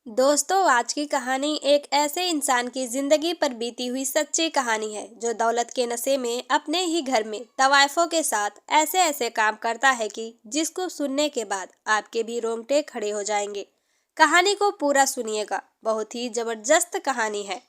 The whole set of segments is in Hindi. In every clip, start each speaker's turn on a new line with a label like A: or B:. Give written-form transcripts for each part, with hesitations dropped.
A: दोस्तों, आज की कहानी एक ऐसे इंसान की जिंदगी पर बीती हुई सच्ची कहानी है जो दौलत के नशे में अपने ही घर में तवायफों के साथ ऐसे ऐसे काम करता है कि जिसको सुनने के बाद आपके भी रोंगटे खड़े हो जाएंगे। कहानी को पूरा सुनिएगा, बहुत ही जबरदस्त कहानी है।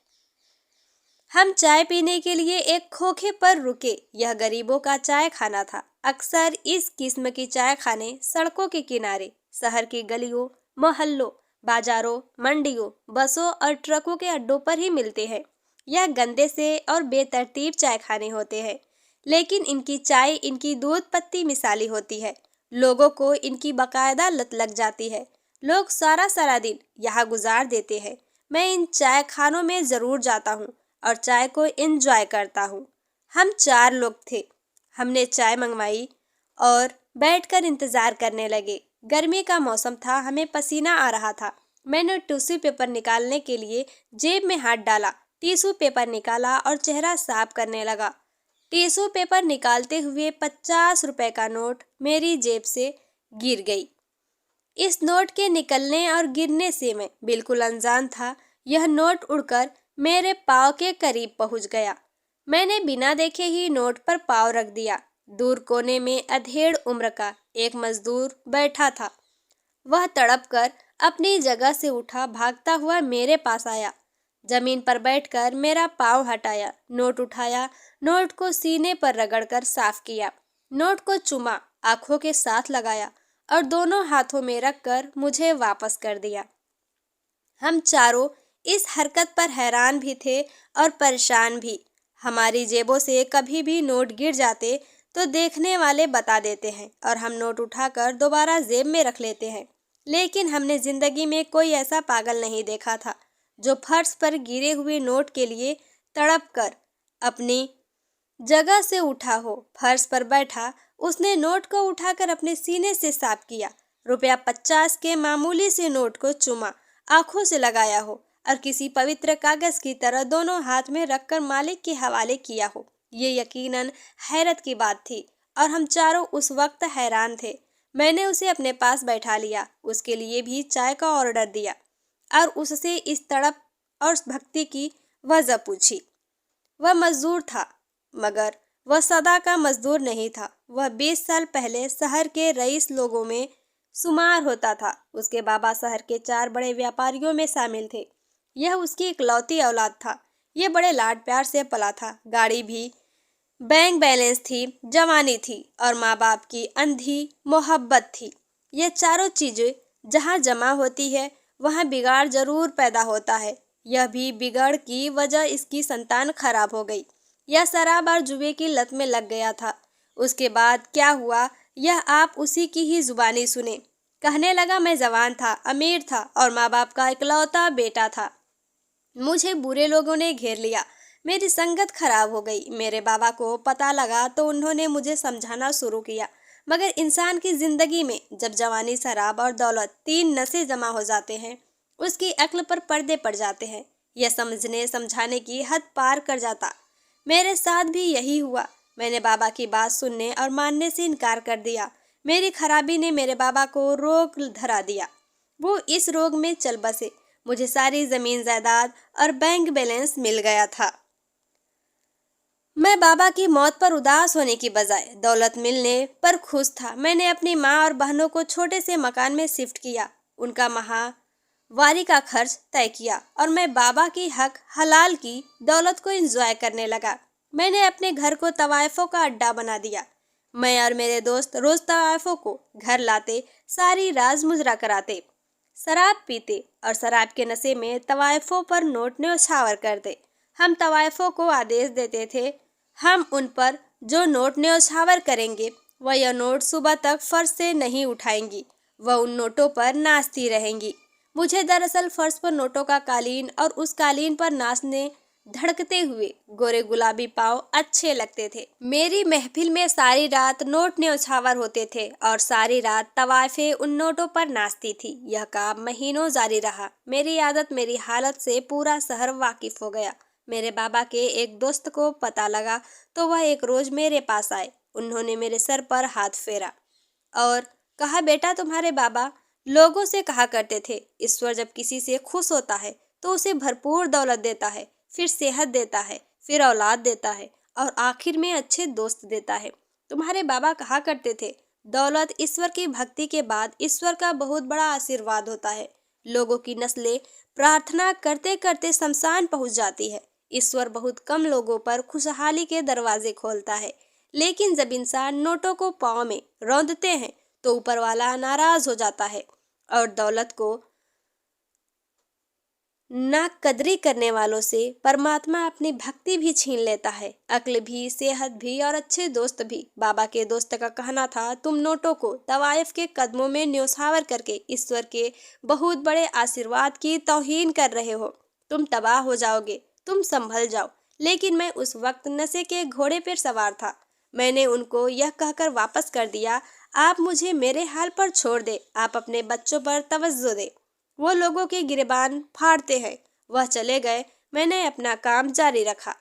A: हम चाय पीने के लिए एक खोखे पर रुके। यह गरीबों का चाय खाना था। अक्सर इस किस्म की चाय खाने सड़कों के किनारे, शहर की गलियों, मोहल्लों, बाजारों, मंडियों, बसों और ट्रकों के अड्डों पर ही मिलते हैं। यह गंदे से और बेतरतीब चाय खाने होते हैं, लेकिन इनकी चाय इनकी दूध पत्ती मिसाली होती है। लोगों को इनकी बकायदा लत लग जाती है। लोग सारा सारा दिन यहाँ गुजार देते हैं। मैं इन चाय खानों में जरूर जाता हूँ और चाय को एंजॉय करता हूँ। हम 4 लोग थे। हमने चाय मंगवाई और बैठकर इंतजार करने लगे। गर्मी का मौसम था, हमें पसीना आ रहा था। मैंने टिश्यू पेपर निकालने के लिए जेब में हाथ डाला। टिश्यू पेपर निकाला और चेहरा साफ करने लगा। टिश्यू पेपर निकालते हुए 50 रुपए का नोट मेरी जेब से गिर गई। इस नोट के निकलने और गिरने से मैं बिल्कुल अनजान था। यह नोट उड़कर मेरे पाँव के करीब पहुंच गया। मैंने बिना देखे ही नोट पर पाँव रख दिया। दूर कोने में अधेड़ उम्र का एक मजदूर बैठा था। वह तड़प कर अपनी जगह से उठा, भागता हुआ मेरे पास आया। जमीन पर बैठकर मेरा पाँव हटाया, नोट उठाया, नोट को सीने पर रगड़कर साफ किया, नोट को चूमा, आंखों के साथ लगाया और दोनों हाथों में रखकर मुझे वापस कर दिया। हम चारों इस हरकत पर हैरान भी थे और परेशान भी। हमारी जेबों से कभी भी नोट गिर जाते तो देखने वाले बता देते हैं और हम नोट उठाकर दोबारा जेब में रख लेते हैं। लेकिन हमने जिंदगी में कोई ऐसा पागल नहीं देखा था जो फर्श पर गिरे हुए नोट के लिए तड़प कर अपनी जगह से उठा हो। फर्श पर बैठा उसने नोट को उठाकर अपने सीने से साफ किया, रुपया 50 के मामूली से नोट को चूमा, आंखों से लगाया हो और किसी पवित्र कागज की तरह दोनों हाथ में रखकर मालिक के हवाले किया हो। ये यकीनन हैरत की बात थी और हम चारों उस वक्त हैरान थे। मैंने उसे अपने पास बैठा लिया, उसके लिए भी चाय का ऑर्डर दिया और उससे इस तड़प और भक्ति की वजह पूछी। वह मजदूर था, मगर वह सदा का मजदूर नहीं था। वह 20 साल पहले शहर के रईस लोगों में शुमार होता था। उसके बाबा शहर के 4 बड़े व्यापारियों में शामिल थे। यह उसकी इकलौती औलाद था। यह बड़े लाड प्यार से पला था। गाड़ी भी, बैंक बैलेंस थी, जवानी थी और माँ बाप की अंधी मोहब्बत थी। ये चारों चीजें जहाँ जमा होती है वहाँ बिगाड़ जरूर पैदा होता है। यह भी बिगड़ की वजह इसकी संतान खराब हो गई। यह शराब और जुए की लत में लग गया था। उसके बाद क्या हुआ यह आप उसी की ही जुबानी सुने। कहने लगा, मैं जवान था, अमीर था और माँ बाप का इकलौता बेटा था। मुझे बुरे लोगों ने घेर लिया। मेरी संगत खराब हो गई। मेरे बाबा को पता लगा तो उन्होंने मुझे समझाना शुरू किया। मगर इंसान की जिंदगी में जब जवानी, शराब और दौलत 3 नशे जमा हो जाते हैं, उसकी अक्ल पर पर्दे पड़ जाते हैं। यह समझने समझाने की हद पार कर जाता। मेरे साथ भी यही हुआ। मैंने बाबा की बात सुनने और मानने से इनकार कर दिया। मेरी खराबी ने मेरे बाबा को रोग धरा दिया। वो इस रोग में चल बसे। मुझे सारी जमीन जायदाद और बैंक बैलेंस मिल गया था। मैं बाबा की मौत पर उदास होने की बजाय दौलत मिलने पर खुश था। मैंने अपनी माँ और बहनों को छोटे से मकान में शिफ्ट किया, उनका माहवारी का खर्च तय किया और मैं बाबा की हक हलाल की दौलत को एंजॉय करने लगा। मैंने अपने घर को तवायफों का अड्डा बना दिया। मैं और मेरे दोस्त रोज तवायफों को घर लाते, सारी राज मुजरा कराते, शराब पीते और शराब के नशे में तवायफों पर नोट न्यौछावर करते। हम तवायफों को आदेश देते थे, हम उन पर जो नोट न्यौछावर करेंगे वह यह नोट सुबह तक फर्श से नहीं उठाएंगी। वह उन नोटों पर नाचती रहेंगी। मुझे दरअसल फर्श पर नोटों का कालीन और उस कालीन पर नाचने धड़कते हुए गोरे गुलाबी पाँव अच्छे लगते थे। मेरी महफिल में सारी रात नोट न्यौछावर होते थे और सारी रात तवायफे उन नोटों पर नाचती थी। यह काम महीनों जारी रहा। मेरी आदत, मेरी हालत से पूरा शहर वाकिफ हो गया। मेरे बाबा के एक दोस्त को पता लगा तो वह एक रोज मेरे पास आए। उन्होंने मेरे सर पर हाथ फेरा और कहा, बेटा तुम्हारे बाबा लोगों से कहा करते थे, ईश्वर जब किसी से खुश होता है तो उसे भरपूर दौलत देता है, फिर सेहत देता है, फिर औलाद देता है और आखिर में अच्छे दोस्त देता है। तुम्हारे बाबा कहा करते थे, दौलत ईश्वर की भक्ति के बाद ईश्वर का बहुत बड़ा आशीर्वाद होता है। लोगों की नस्लें प्रार्थना करते करते शमशान पहुंच जाती है। ईश्वर बहुत कम लोगों पर खुशहाली के दरवाजे खोलता है, लेकिन जब इंसान नोटों को पाँव में रौंदते हैं तो ऊपर वाला नाराज हो जाता है और दौलत को नाकदरी करने वालों से परमात्मा अपनी भक्ति भी छीन लेता है, अक्ल भी, सेहत भी और अच्छे दोस्त भी। बाबा के दोस्त का कहना था, तुम नोटों को तवायफ के कदमों में न्योछावर करके ईश्वर के बहुत बड़े आशीर्वाद की तौहीन कर रहे हो। तुम तबाह हो जाओगे, तुम संभल जाओ। लेकिन मैं उस वक्त नशे के घोड़े पर सवार था। मैंने उनको यह कहकर वापस कर दिया, आप मुझे मेरे हाल पर छोड़ दे, आप अपने बच्चों पर तवज्जो दे, वो लोगों के गिरबान फाड़ते हैं। वह चले गए, मैंने अपना काम जारी रखा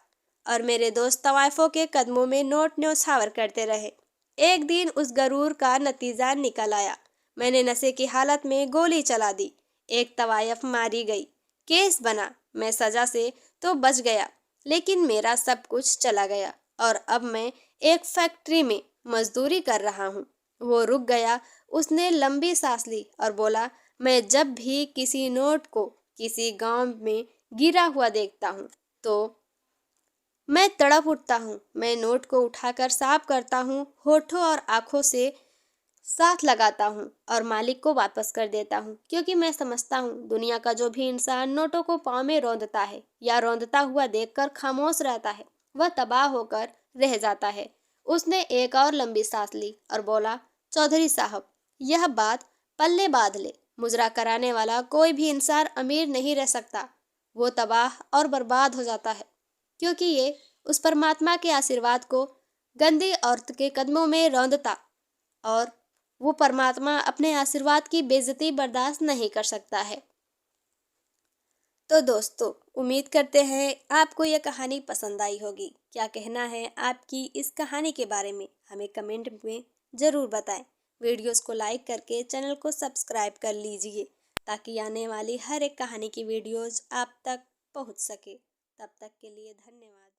A: और मेरे दोस्त तवायफों के कदमों में नोट न्योछावर करते रहे। एक दिन उस गरूर का नतीजा निकल आया। मैंने नशे की हालत में गोली चला दी, एक तवायफ मारी गई, केस बना। मैं सजा से तो बच गया, लेकिन मेरा सब कुछ चला गया और अब मैं एक फैक्ट्री में मजदूरी कर रहा हूँ। वो रुक गया, उसने लंबी सांस ली और बोला, मैं जब भी किसी नोट को किसी गांव में गिरा हुआ देखता हूँ तो मैं तड़प उठता हूँ। मैं नोट को उठाकर साफ करता हूँ, होठों और आंखों से साथ लगाता हूँ और मालिक को वापस कर देता हूँ, क्योंकि मैं समझता हूँ दुनिया का जो भी इंसान नोटों को पाँव में रौंदता है या रौंदता हुआ देखकर खामोश रहता है, वह तबाह होकर रह जाता है। उसने एक और लंबी सांस ली और बोला, चौधरी साहब, यह बात पल्ले बांध ले, मुजरा कराने वाला कोई भी इंसान अमीर नहीं रह सकता। वो तबाह और बर्बाद हो जाता है, क्योंकि ये उस परमात्मा के आशीर्वाद को गंदी औरत के कदमों में रौंदता और वो परमात्मा अपने आशीर्वाद की बेइज्जती बर्दाश्त नहीं कर सकता है। तो दोस्तों, उम्मीद करते हैं आपको यह कहानी पसंद आई होगी। क्या कहना है आपकी इस कहानी के बारे में, हमें कमेंट में ज़रूर बताएं। वीडियोस को लाइक करके चैनल को सब्सक्राइब कर लीजिए, ताकि आने वाली हर एक कहानी की वीडियोस आप तक पहुंच सके। तब तक के लिए धन्यवाद।